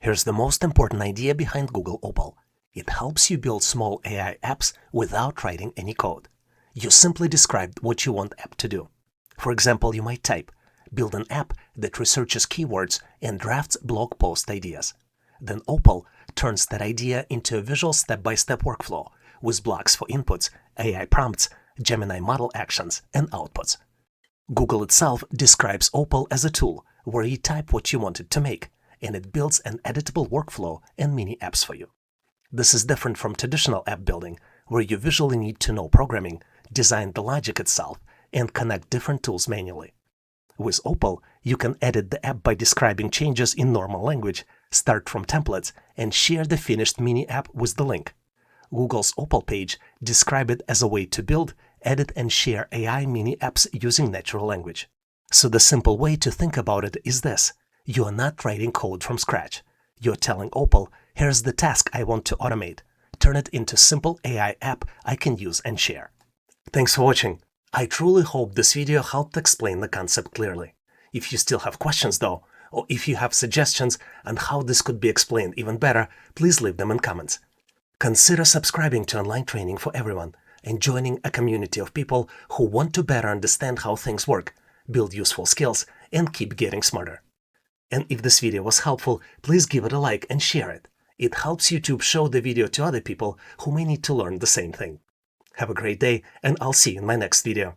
Here's the most important idea behind Google Opal. It helps you build small AI apps without writing any code. You simply describe what you want app to do. For example, you might type, build an app that researches keywords and drafts blog post ideas. Then Opal turns that idea into a visual step-by-step workflow with blocks for inputs, AI prompts, Gemini model actions, and outputs. Google itself describes Opal as a tool where you type what you want it to make, and it builds an editable workflow and mini apps for you. This is different from traditional app building, where you visually need to know programming, design the logic itself, and connect different tools manually. With Opal, you can edit the app by describing changes in normal language, start from templates, and share the finished mini app with the link. Google's Opal page describes it as a way to build, edit, and share AI mini apps using natural language. So the simple way to think about it is this. You are not writing code from scratch. You're telling Opal, here's the task I want to automate. Turn it into simple AI app I can use and share. Thanks for watching. I truly hope this video helped explain the concept clearly. If you still have questions though, or if you have suggestions on how this could be explained even better, please leave them in comments. Consider subscribing to online training for everyone and joining a community of people who want to better understand how things work, build useful skills, and keep getting smarter. And if this video was helpful, please give it a like and share it. It helps YouTube show the video to other people who may need to learn the same thing. Have a great day, and I'll see you in my next video.